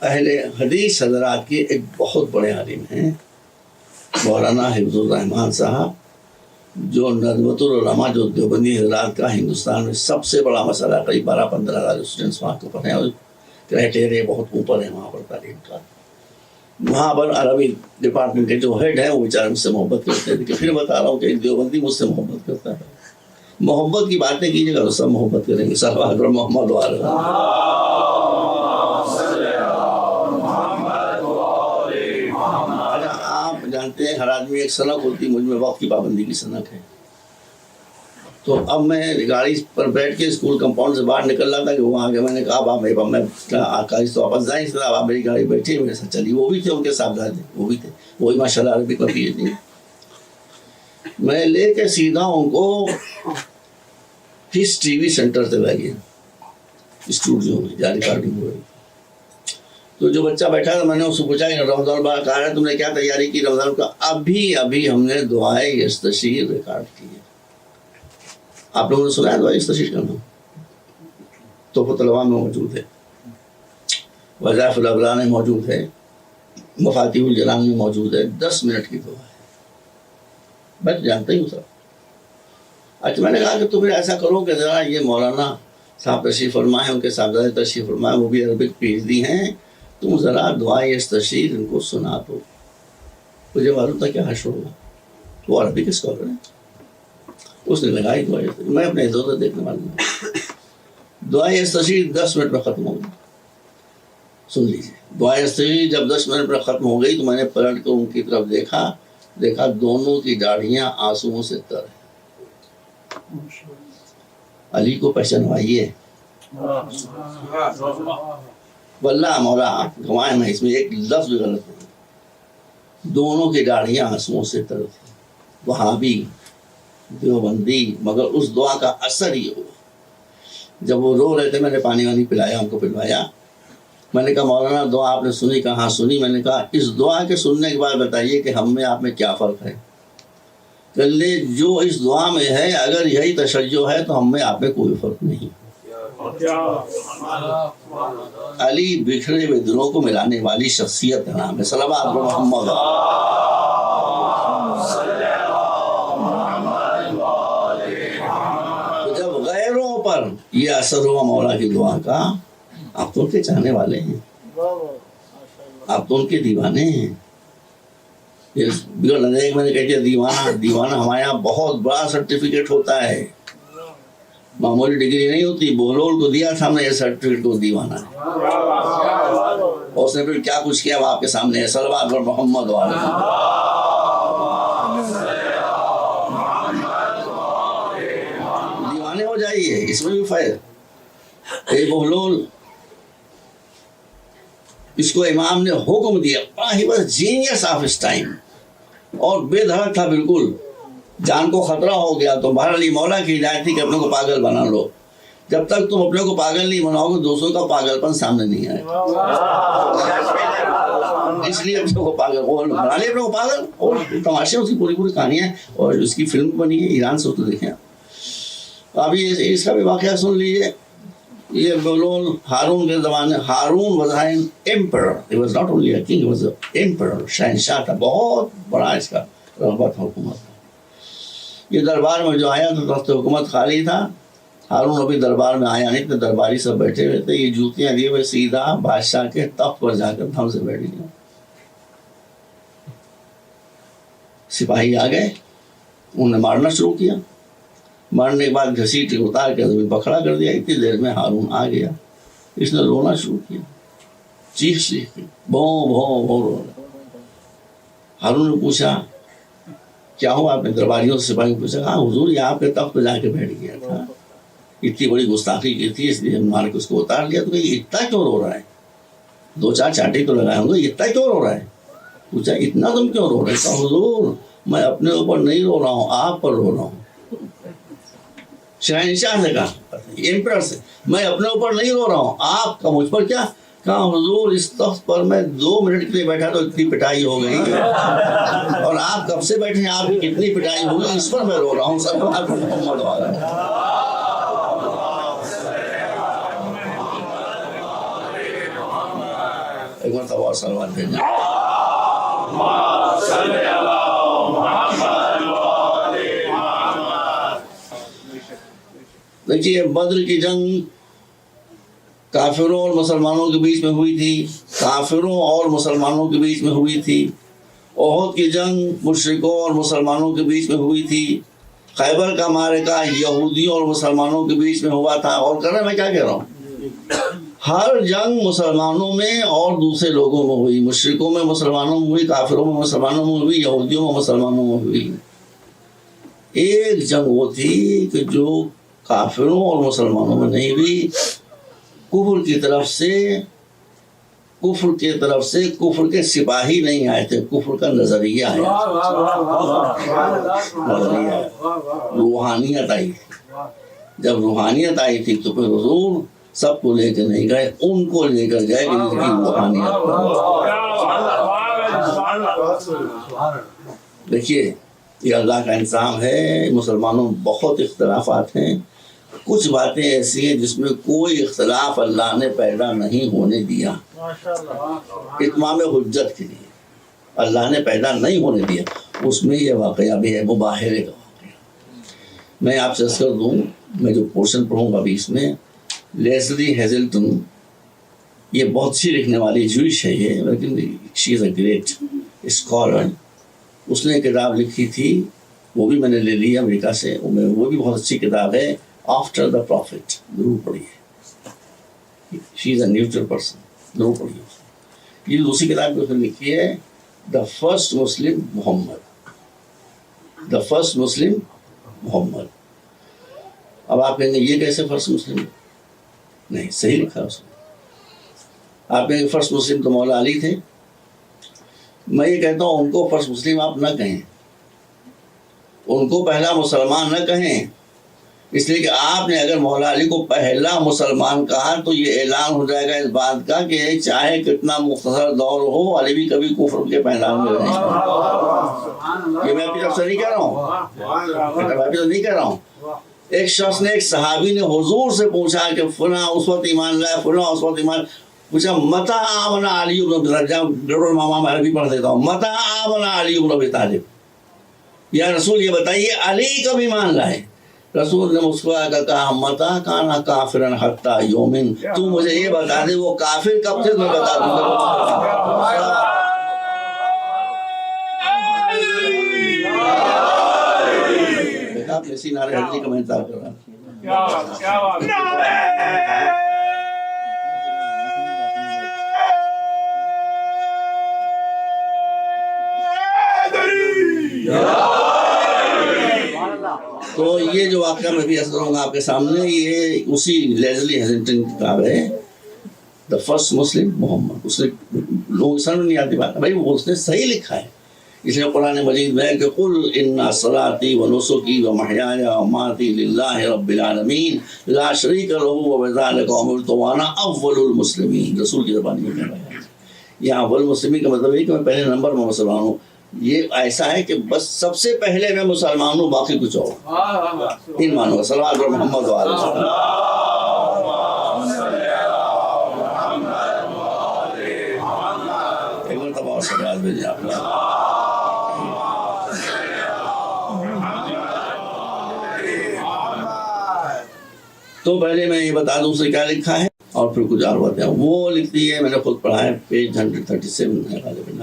اہل حدیث حضرات کے ایک بہت بڑے عالم ہیں مولانا حفظ الرحمان صاحب، جو ندوۃ العلماء جو دیوبندی حضرات کا ہندوستان میں سب سے بڑا مسئلہ، قریب 12-15 ہزار اسٹوڈنٹس وہاں کو پڑھے ہیں اور کرائٹیریا بہت اوپر ہے وہاں پر تعلیم کا. وہاں پر عربی ڈپارٹمنٹ کے جو ہیڈ ہیں وہ بیچارے مجھ سے محبت کرتے تھے کہ پھر بتا رہا ہوں کہ ایک دیوبندی مجھ سے محبت کرتا ہے. محبت کی باتیں کیجیے گا تو سب محبت کریں گے. صلی اللہ علیہ محمد آپ جانتے ہیں ہر آدمی ایک سنک ہوتی، مجھ میں وقت کی پابندی کی سنک ہے. تو اب میں گاڑی پر بیٹھ کے اسکول کمپاؤنڈ سے باہر نکل رہا تھا کہ وہاں آگے میں نے کہا اب میں تو واپس جائیں، اس طرح آپ میری گاڑی بیٹھی میرے ساتھ چلی. وہ بھی تھے ان کے صاحبزادے، وہ بھی تھے، وہی ماشاء اللہ عربی کا پی ایچ ڈی. میں لے کے سیدھا ان کو فش ٹی وی سینٹر سے لے گیا اسٹوڈیو میں جہاں ریکارڈنگ ہو رہی. تو جو بچہ بیٹھا تھا میں نے اس سے پوچھا کہ رمضان بار کہا ہے تم نے کیا تیاری کی رمضان کا؟ ابھی ہم نے دعائے یستشیر ریکارڈ کی ہے. آپ لوگوں نے سنا ہے دعائے یستشیر کا نام؟ تحفۃ العوام میں موجود ہے، وظائف الابرار میں موجود ہے، مفاتیح الجنان میں موجود ہے. 10 منٹ کی دعا ہے، بس جانتے ہی ہوں سب. اچھا میں نے کہا کہ تو پھر ایسا کرو کہ ذرا یہ مولانا صاحب تشریف فرما ہے، ان کے صاحبزادے تشریف فرما ہے، وہ بھی عربک پی ایچ ڈی ہیں، تم ذرا دعائے یستشیر ان کو سنا دو. مجھے معلوم تھا کیا حشر ہوگا، وہ عربک اسکالر ہیں. اس نے لگائی دعائے یستشیر، میں اپنے ادھر ادھر دیکھنے والا ہوں. دعائے یستشیر 10 منٹ میں ختم ہو گئی. سن لیجیے، دعائے یستشیر جب 10 منٹ میں ختم ہو گئی تو میں نے پلٹ کر ان کی طرف دیکھا دونوں کی داڑھیاں آنسوؤں سے تر ہیں. علی کو پہچانوائیے، واللہ مولا گوائے میں اس میں ایک لفظ بھی غلط نہیں. دونوں کی داڑھیاں آنسوؤں سے تر تھیں. وہابی، دیوبندی، مگر اس دعا کا اثر یہ ہوا. جب وہ رو رہے تھے میں نے پانی وانی پلایا، ان کو پلوایا. میں نے کہا مولانا دعا آپ نے سنی؟ کہا ہاں سنی. میں نے کہا اس دعا کے سننے کے بعد بتائیے کہ ہم میں آپ میں کیا فرق ہے. کہ جو اس دعا میں ہے اگر یہی تشیع ہے تو ہم میں آپ میں کوئی فرق نہیں. علی بکھرے ہوئے دلوں کو ملانے والی شخصیت کا نام ہے. صلوات محمد. جب غیروں پر یہ اثر ہوا مولا کی دعا کا، آپ تو ان کے چاہنے والے ہیں، آپ تو ان کے دیوانے ہیں. میں نے کہا دیوانہ ہمارے یہاں بہت بڑا سرٹیفکیٹ ہوتا ہے، معمولی ڈگری نہیں ہوتی. بہلول کو دیا تھا ہم نے یہ سرٹیفکیٹ کو دیوانہ ہے، اور اس نے پھر کیا کچھ کیا وہ آپ کے سامنے ہے. صلوات محمد دیوانے ہو جائیے، اس میں بھی فائدہ. بہلول اس کو امام نے حکم دیا، ہی واز جینیس آف اس ٹائم، اور بے دھڑک تھا بالکل. جان کو خطرہ ہو گیا تو بہرحال یہ مولا کی ہدایت تھی کہ اپنے کو پاگل بنا لو. جب تک تم اپنے کو پاگل نہیں بناؤ گے دوسروں کا پاگل پن سامنے نہیں آئے. اس لیے اپنے کو پاگل بنا لے، اپنے کو پاگل. اور تماشے اس کی پوری کہانیاں ہیں، اور اس کی فلم بنی ہے ایران سے، تو دیکھیں. ابھی اس کا بھی واقعہ سن لیجیے. یہ بولون ہارون کے زمانے، Haroon was an emperor. He was not only a king, he was an emperor. شہنشاہ تھا، بہت بڑا اس کا رغبت حکومت تھا. یہ دربار میں جو آیا تو تخت حکومت خالی تھا. ہارون ابھی دربار میں آیا نہیں تھے، درباری سب بیٹھے ہوئے تھے. یہ جوتیاں دیے ہوئے سیدھا بادشاہ کے تخت پر جا کر دھم سے بیٹھ گیا. سپاہی آ گئے، انہوں نے مارنا شروع کیا. مارنے کے بعد گھسیٹ کے اتار کے زمین پر کھڑا کر دیا. اتنی دیر میں ہارون آ گیا. اس نے رونا شروع کیا، چیخ کے بھوں رو رہا. ہارون نے پوچھا کیا ہوا؟ آپ نے درباریوں سے سپاہیوں پوچھا. ہاں حضور یہ آپ کے تخت پہ جا کے بیٹھ گیا تھا، اتنی بڑی گستاخی کی تھی اس لیے ہم مار کے اس کو اتار لیا. تو یہ اتنا کیوں رو رہا ہے؟ 2-4 چاٹے تو لگائے ہوں گے، اتنا کیوں رو رہا ہے؟ پوچھا اتنا تم کیوں رو رہے؟ کہا حضور میں اپنے اوپر نہیں رو رہا ہوں، آپ پر رو رہا ہوں. شہنشاہ نے کہا، ایمپرر سے، میں اپنے اوپر نہیں رو رہا ہوں، آپ کا مجھ پر کیا؟ کہا حضور اس تخت پر میں 2 منٹ کے لیے بیٹھا تو اتنی پٹائی ہو گئی، اور آپ کب سے بیٹھے ہیں، آپ کی کتنی پٹائی ہوگی، اس پر میں رو رہا ہوں. سب محمد والا ایک مرتبہ اور صلوات بھیجیں. دیکھیے بدر کی جنگ کافروں اور مسلمانوں کے بیچ میں ہوئی تھی، کافروں اور مسلمانوں کے بیچ میں ہوئی تھی. احد کی جنگ مشرکوں اور مسلمانوں کے بیچ میں ہوئی تھی. خیبر کا معرکہ یہودیوں اور مسلمانوں کے بیچ میں ہوا تھا. اور کر رہے میں کیا کہہ رہا ہوں، ہر جنگ مسلمانوں میں اور دوسرے لوگوں میں ہوئی، مشرکوں میں مسلمانوں میں ہوئی، کافروں میں مسلمانوں میں ہوئی، یہودیوں میں مسلمانوں میں ہوئی. ایک جنگ وہ تھی کہ جو کافروں اور مسلمانوں میں نہیں ہوئی، کفر کی طرف سے کفر کے سپاہی نہیں آئے تھے، کفر کا نظریہ آیا، روحانیت آئی تھی. جب روحانیت آئی تھی تو پھر حضور سب کو لے کے نہیں گئے، ان کو لے کر گئے کہ ان کی روحانیت. دیکھیے یہ اللہ کا انتظام ہے. مسلمانوں میں بہت اختلافات ہیں، کچھ باتیں ایسی ہیں جس میں کوئی اختلاف اللہ نے پیدا نہیں ہونے دیا، اتمام حجت کے لیے اللہ نے پیدا نہیں ہونے دیا. اس میں یہ واقعہ بھی ہے، مباہرے کا واقعہ. میں آپ سے عرض کر دوں، میں جو پورشن پڑھوں گا ابھی اس میں، لیزلی ہیزلٹن، یہ بہت سی لکھنے والی جوئش ہے یہ، لیکن شی از اے گریٹ اسکالر. اس نے کتاب لکھی تھی، وہ بھی میں نے لے لی امریکہ سے، وہ بھی بہت اچھی کتاب ہے، آفٹر دا پروفٹ. ضرور پڑھیے، شی از اے نیوٹرل پرسن، ضرور پڑھیے. یہ دوسری کتاب بھی اس نے لکھی ہے، the first Muslim Muhammad, the first مسلم محمد. اب آپ کہیں گے یہ کیسے فرسٹ مسلم؟ نہیں، صحیح لکھا اس نے. آپ کہیں گے فرسٹ مسلم تو مولا علی تھے. میں یہ کہتا ہوں ان کو فرسٹ مسلم آپ نہ کہیں، ان کو پہلا مسلمان نہ کہیں، اس لیے کہ آپ نے اگر مولا علی کو پہلا مسلمان کہا تو یہ اعلان ہو جائے گا اس بات کا کہ چاہے کتنا مختصر دور ہو، علی بھی کبھی کفر کے میدان میں رہے. یہ میں اپنی طرف سے نہیں کہہ رہا ہوں. ایک شخص نے، ایک صحابی نے حضور سے پوچھا کہ فلاں اس وقت ایمان لائے، فلاں اس وقت ایمان، پوچھا متى آمن علی بن ابی طالب. ڈاکٹر ماما میں عربی پڑھ دیتا ہوں. متى آمن علی بن ابی طالب، یا رسول یہ بتائیے علی کب ایمان لائے؟ رسول نے مسکرا کر کہا متى کان کافرا حتی یؤمن. تو مجھے یہ بتا دے وہ کافر کب تھے، میں بتا دوں گا. آپ اسی نعرے حاضری کا میں انتظار کر رہا ہوں. تو یہ جو واقعہ میں بھی عرض کروں گا آپ کے سامنے، یہ اسی لیزلی ہیزلٹن کی کتاب ہے، دا فرسٹ مسلم محمد. اس نے لوگ سمجھ نہیں آتی بات، بھائی وہ اس نے صحیح لکھا ہے. اس لیے قرآن مجید میں ہے کہ قل ان صلاتی و نسکی و محیای و مماتی للہ رب العالمین لا شریک لہ وبذلک امرت وانا اول المسلمین. رسول کی زبان میں کہہ رہا ہے. یہاں اول المسلمین کا مطلب ہے کہ میں پہلے نمبر میں مسلمان ہوں. یہ ایسا ہے کہ بس سب سے پہلے میں مسلمان ہوں، باقی کچھ اور ان مانوں گا. صلوات بر محمد و آلہ وسلم. ایک مرتبہ اور صلوات بھیجیں آپ نے. تو پہلے میں یہ بتا دوں سے کیا لکھا ہے اور پھر کچھ اور باتیں. وہ لکھتی ہے، میں نے خود پڑھا ہے، پیج 137 ہے غالباً،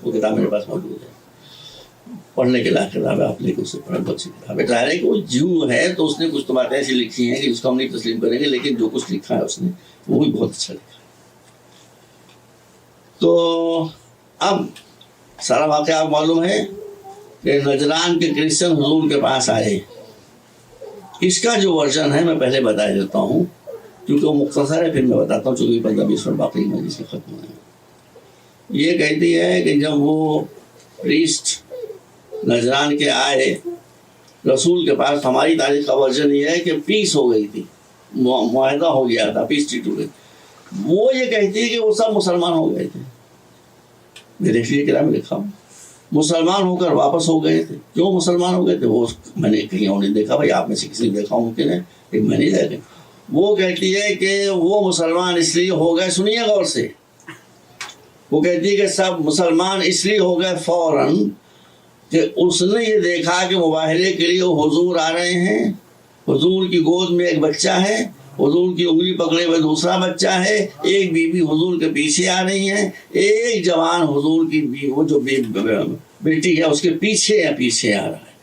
وہ کتاب میرے پاس موجود ہے، پڑھنے کے لائق کتاب ہے. آپ لے کے اس سے پڑھیں، بہت سی کتاب ہے. ظاہر ہے کہ وہ جو ہے تو اس نے کچھ تو باتیں ایسی لکھی ہیں کہ جس کو ہم نہیں تسلیم کریں گے، لیکن جو کچھ لکھا ہے اس نے وہ بھی بہت اچھا لکھا ہے. تو اب سارا واقعہ آپ معلوم ہے کہ نجران کے کرسچن حضور کے پاس آئے. اس کا جو ورژن ہے میں پہلے بتا دیتا ہوں کیونکہ وہ مختصر ہے، پھر میں بتاتا ہوں چونکہ 15-20 منٹ باقی میں جس میں ختم ہوئے. یہ کہتی ہے کہ جب وہ پریسٹ نجران کے آئے رسول کے پاس، ہماری تاریخ کا ورژن یہ ہے کہ پیس ہو گئی تھی، معاہدہ ہو گیا تھا، پیس ٹریٹ ہو گئی. وہ یہ کہتی ہے کہ وہ سب مسلمان ہو گئے تھے. میرے کتاب میں لکھا ہوں مسلمان ہو کر واپس ہو گئے تھے. کیوں مسلمان ہو گئے تھے؟ وہ میں نے کہیں اور نہیں دیکھا، بھائی آپ میں سے کسی نے دیکھا ممکن ہے کہ میں نہیں دیکھا. وہ کہتی ہے کہ وہ مسلمان اس لیے ہو گئے، سنیے غور سے، وہ کہتی ہے کہ سب مسلمان اس لیے ہو گئے فوراً کہ اس نے یہ دیکھا کہ مباہلے کے لیے وہ حضور آ رہے ہیں، حضور کی گود میں ایک بچہ ہے، حضور کی انگلی پکڑے ہوئے دوسرا بچہ ہے، ایک بیوی حضور کے پیچھے آ رہی ہے، ایک جوان حضور کی وہ جو بیٹی ہے اس کے پیچھے آ رہا ہے۔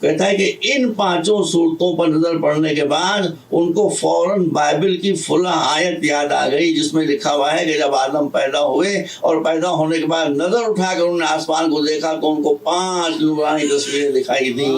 کہتا ہے کہ ان پانچوں صورتوں پر نظر پڑنے کے بعد ان کو فوراً بائبل کی فلاں آیت یاد آ گئی جس میں لکھا ہوا ہے کہ جب آدم پیدا ہوئے اور پیدا ہونے کے بعد نظر اٹھا کر انہوں نے آسمان کو دیکھا تو ان کو 5 نورانی تصویریں دکھائی دیں۔